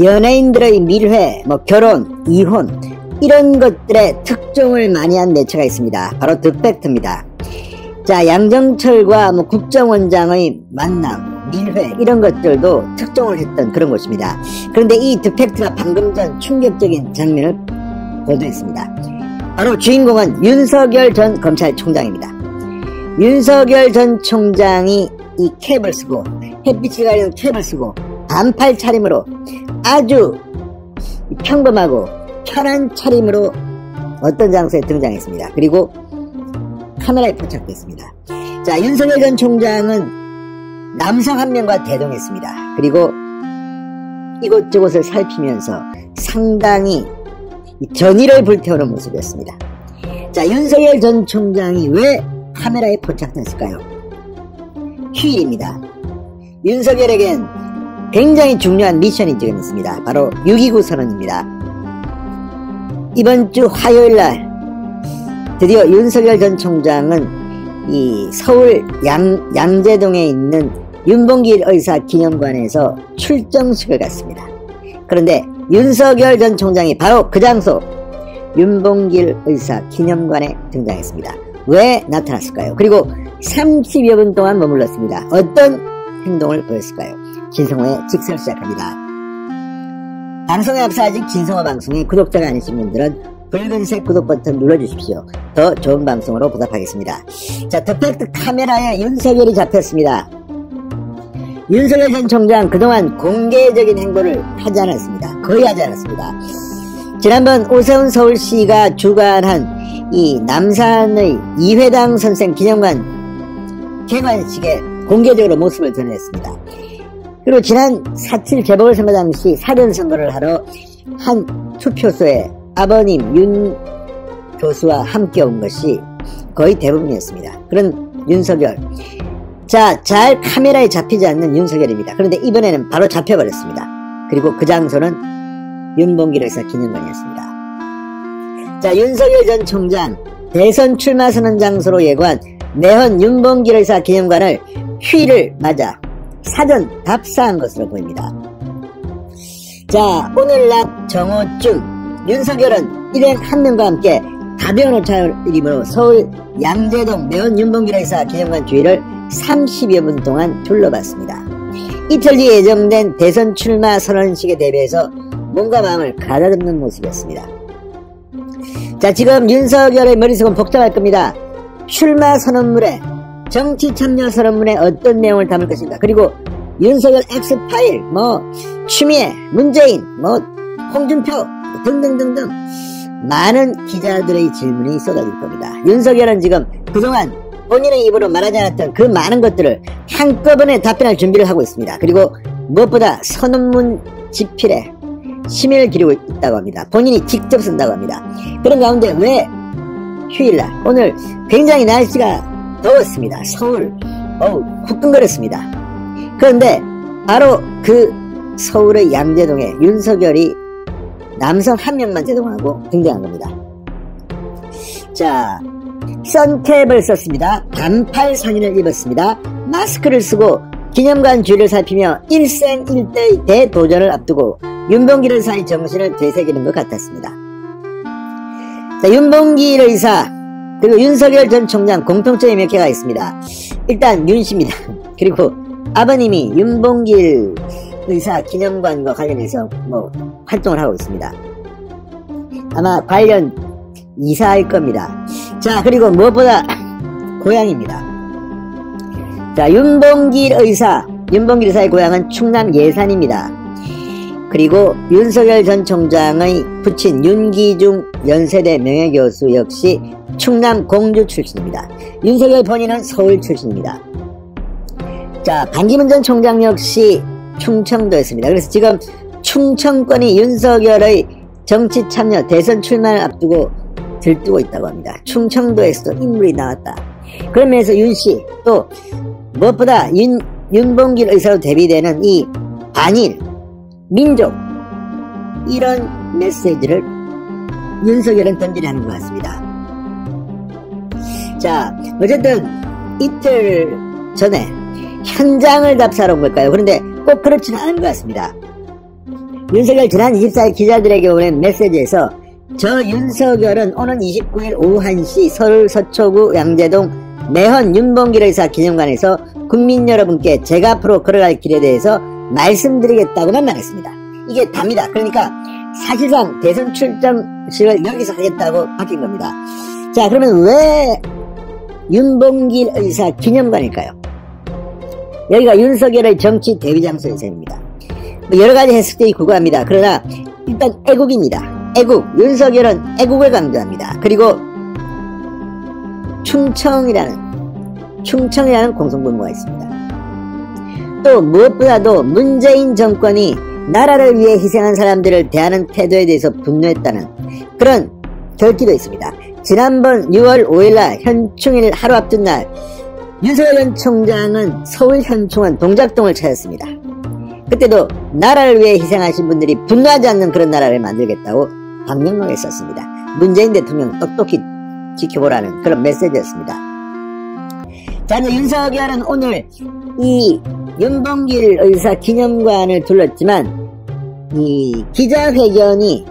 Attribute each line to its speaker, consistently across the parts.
Speaker 1: 연예인들의 밀회, 결혼, 이혼 이런 것들의 특종을 많이 한 매체가 있습니다. 바로 더-팩트입니다. 자, 양정철과 국정원장의 만남, 밀회 이런 것들도 특종을 했던 그런 곳입니다. 그런데 이 더-팩트가 방금 전 충격적인 장면을 보도했습니다. 바로 주인공은 윤석열 전 검찰총장입니다. 윤석열 전 총장이 이 캡을 쓰고, 햇빛이 가리는 캡을 쓰고 반팔 차림으로 아주 평범하고 편한 차림으로 어떤 장소에 등장했습니다. 그리고 카메라에 포착됐습니다. 자, 윤석열 전 총장은 남성 한 명과 대동했습니다. 그리고 이곳저곳을 살피면서 상당히 전의를 불태우는 모습이었습니다. 자, 윤석열 전 총장이 왜 카메라에 포착됐을까요? 휴일입니다. 윤석열에겐 굉장히 중요한 미션이 지금 있습니다. 바로 6.29 선언입니다. 이번 주 화요일날 드디어 윤석열 전 총장은 이 서울 양재동에 있는 윤봉길 의사 기념관에서 출정식을 갔습니다. 그런데 윤석열 전 총장이 바로 그 장소 윤봉길 의사 기념관에 등장했습니다. 왜 나타났을까요? 그리고 30여 분 동안 머물렀습니다. 어떤 행동을 보였을까요? 진성호의 직설 시작합니다. 방송에 앞서 아직 진성호 방송에 구독자가 아니신 분들은 붉은색 구독 버튼 눌러주십시오. 더 좋은 방송으로 보답하겠습니다. 자, 더-팩트 카메라에 윤석열이 잡혔습니다. 윤석열 전 총장 그동안 공개적인 행보를 하지 않았습니다. 거의 하지 않았습니다. 지난번 오세훈 서울시가 주관한 이 남산의 이회당 선생 기념관 개관식에 공개적으로 모습을 드러냈습니다. 그리고 지난 4.7 재보궐선거 당시 사전선거를 하러 한 투표소에 아버님 윤 교수와 함께 온 것이 거의 대부분이었습니다. 그런 윤석열. 자, 잘 카메라에 잡히지 않는 윤석열입니다. 그런데 이번에는 바로 잡혀버렸습니다. 그리고 그 장소는 윤봉길 의사 기념관이었습니다. 자, 윤석열 전 총장 대선 출마 선언 장소로 예고한 내헌 윤봉길 의사 기념관을 휴일을 맞아 사전 답사한 것으로 보입니다. 자, 오늘 낮 정오쯤 윤석열은 일행 한 명과 함께 가벼운 차림으로 서울 양재동 내헌 윤봉길 의사 기념관 주위를 30여 분 동안 둘러봤습니다. 이틀 뒤에 예정된 대선 출마 선언식에 대비해서 몸과 마음을 가다듬는 모습이었습니다. 자, 지금 윤석열의 머릿속은 복잡할 겁니다. 출마 선언문에, 정치 참여 선언문에 어떤 내용을 담을 것인가. 그리고 윤석열 X파일, 추미애, 문재인, 홍준표 등등등등 많은 기자들의 질문이 쏟아질 겁니다. 윤석열은 지금 그동안 본인의 입으로 말하지 않았던 그 많은 것들을 한꺼번에 답변할 준비를 하고 있습니다. 그리고 무엇보다 선언문 집필에 심혈을 기울이고 있다고 합니다. 본인이 직접 쓴다고 합니다. 그런 가운데 왜 휴일날 오늘 굉장히 날씨가 더웠습니다. 서울 후끈거렸습니다. 그런데 바로 그 서울의 양재동에 윤석열이 남성 한 명만 제동하고 등장한 겁니다. 자, 선캡을 썼습니다. 반팔 상의를 입었습니다. 마스크를 쓰고 기념관 주위를 살피며 일생일대의 대도전을 앞두고 윤봉길 의사의 정신을 되새기는 것 같았습니다. 자, 윤봉길 의사 그리고 윤석열 전 총장 공통점이 몇 개가 있습니다. 일단 윤씨입니다. 그리고 아버님이 윤봉길 의사 기념관과 관련해서 활동을 하고 있습니다. 아마 관련 이사할 겁니다. 자, 그리고 무엇보다 고향입니다. 자, 윤봉길 의사의 고향은 충남 예산입니다. 그리고 윤석열 전 총장의 부친 윤기중 연세대 명예교수 역시 충남 공주 출신입니다. 윤석열 본인은 서울 출신입니다. 자, 반기문 전 총장 역시 충청도였습니다. 그래서 지금 충청권이 윤석열의 정치 참여 대선 출마를 앞두고 들뜨고 있다고 합니다. 충청도에서도 인물이 나왔다. 그런 면에서 윤씨 또 무엇보다 윤봉길 의사로 대비되는 이 반일 민족 이런 메시지를 윤석열은 던지려 하는 것 같습니다. 자, 어쨌든 이틀 전에 현장을 답사하러 온 걸까요? 그런데 꼭 그렇지는 않은 것 같습니다. 윤석열 지난 24일 기자들에게 보낸 메시지에서 저 윤석열은 오는 29일 오후 1시 서울 서초구 양재동 매헌 윤봉길 의사 기념관에서 국민 여러분께 제가 앞으로 걸어갈 길에 대해서 말씀드리겠다고만 말했습니다. 이게 답니다. 그러니까 사실상 대선 출정식을 여기서 하겠다고 바뀐 겁니다. 자, 그러면 왜 윤봉길 의사 기념관일까요? 여기가 윤석열의 정치 대위 장소입니다. 여러가지 해석들이 구구합니다. 그러나 일단 애국입니다. 애국, 윤석열은 애국을 강조합니다. 그리고 충청이라는 공통분모가 있습니다. 또 무엇보다도 문재인 정권이 나라를 위해 희생한 사람들을 대하는 태도에 대해서 분노했다는 그런 결기도 있습니다. 지난번 6월 5일날 현충일 하루 앞둔 날 윤석열 전 총장은 서울 현충원 동작동을 찾았습니다. 그때도 나라를 위해 희생하신 분들이 분노하지 않는 그런 나라를 만들겠다고 방명록에 썼습니다. 문재인 대통령 똑똑히 지켜보라는 그런 메시지였습니다. 자, 윤석열은 오늘 이 윤봉길 의사 기념관을 둘렀지만 이 기자회견이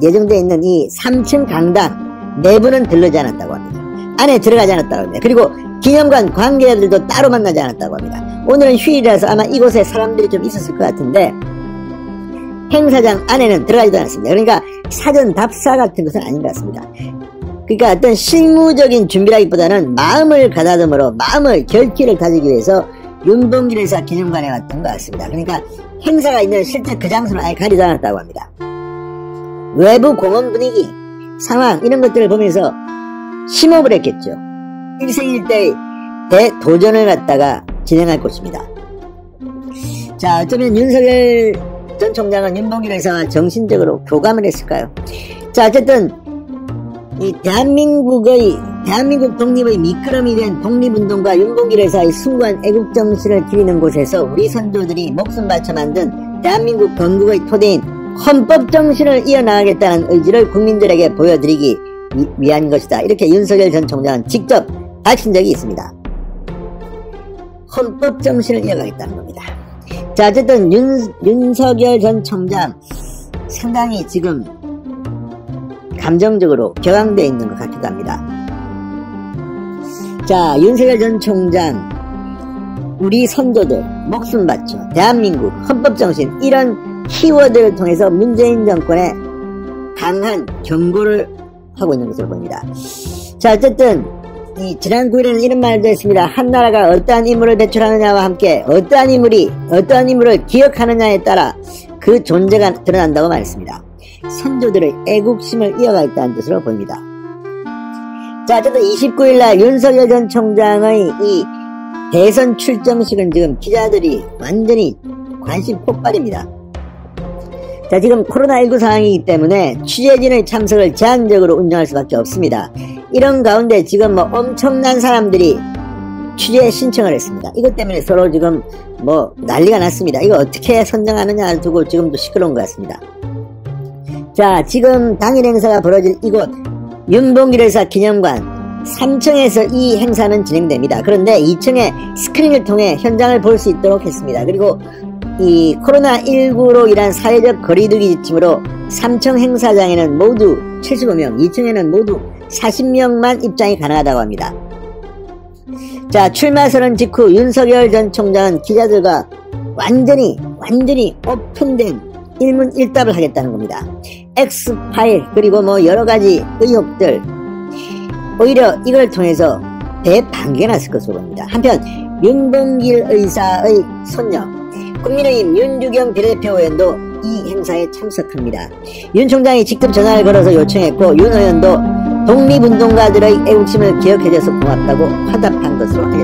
Speaker 1: 예정되어 있는 이 3층 강당 내부는 들르지 않았다고 합니다. 안에 들어가지 않았다고 합니다. 그리고 기념관 관계자들도 따로 만나지 않았다고 합니다. 오늘은 휴일이라서 아마 이곳에 사람들이 좀 있었을 것 같은데 행사장 안에는 들어가지도 않았습니다. 그러니까 사전 답사 같은 것은 아닌 것 같습니다. 그러니까 어떤 실무적인 준비라기보다는 마음을 가다듬으러 마음을 결기를 다지기 위해서 윤봉길 의사 기념관에 왔던 것 같습니다. 그러니까 행사가 있는 실제 그 장소는 아예 가리지 않았다고 합니다. 외부 공원 분위기, 상황 이런 것들을 보면서 심호흡을 했겠죠. 일생일대의 대도전을 갖다가 진행할 것입니다. 자, 어쩌면 윤석열 전 총장은 윤봉길 의사와 정신적으로 교감을 했을까요? 자, 어쨌든 이 대한민국 독립의 미끄럼이 된 독립운동과 윤봉길 의사의 숭고한 애국정신을 기리는 곳에서 우리 선조들이 목숨 바쳐 만든 대한민국 건국의 토대인 헌법정신을 이어나가겠다는 의지를 국민들에게 보여드리기 위한 것이다. 이렇게 윤석열 전 총장은 직접 밝힌 적이 있습니다. 헌법정신을 이어가겠다는 겁니다. 자, 어쨌든 윤석열 전 총장 상당히 지금 감정적으로 격앙되어 있는 것 같기도 합니다. 자, 윤석열 전 총장 우리 선조들 목숨 바쳐 대한민국 헌법정신 이런 키워드를 통해서 문재인 정권에 강한 경고를 하고 있는 것으로 보입니다. 자, 어쨌든 지난 9일에는 이런 말도 했습니다. 한 나라가 어떠한 인물을 배출하느냐와 함께 어떠한 인물을 기억하느냐에 따라 그 존재가 드러난다고 말했습니다. 선조들의 애국심을 이어가겠다는 뜻으로 보입니다. 자, 어쨌든 29일날 윤석열 전 총장의 이 대선 출정식은 지금 기자들이 완전히 관심 폭발입니다. 자, 지금 코로나19 상황이기 때문에 취재진의 참석을 제한적으로 운영할 수밖에 없습니다. 이런 가운데 지금 엄청난 사람들이 취재 신청을 했습니다. 이것 때문에 서로 지금 난리가 났습니다. 이거 어떻게 선정하느냐 두고 지금도 시끄러운 것 같습니다. 자, 지금 당일 행사가 벌어질 이곳 윤봉길 의사 기념관 3층에서 이 행사는 진행됩니다. 그런데 2층에 스크린을 통해 현장을 볼 수 있도록 했습니다. 그리고 이 코로나19로 인한 사회적 거리두기 지침으로 3층 행사장에는 모두 75명, 2층에는 모두 40명만 입장이 가능하다고 합니다. 자, 출마 선언 직후 윤석열 전 총장은 기자들과 완전히 오픈된 일문일답을 하겠다는 겁니다. X파일 그리고 여러가지 의혹들 오히려 이걸 통해서 대반기가 났을 것으로 봅니다. 한편 윤봉길 의사의 손녀 국민의힘 윤주경 비례대표 의원도 이 행사에 참석합니다. 윤 총장이 직접 전화를 걸어서 요청했고 윤 의원도 독립운동가들의 애국심을 기억해줘서 고맙다고 화답한 것으로 알려졌습니다.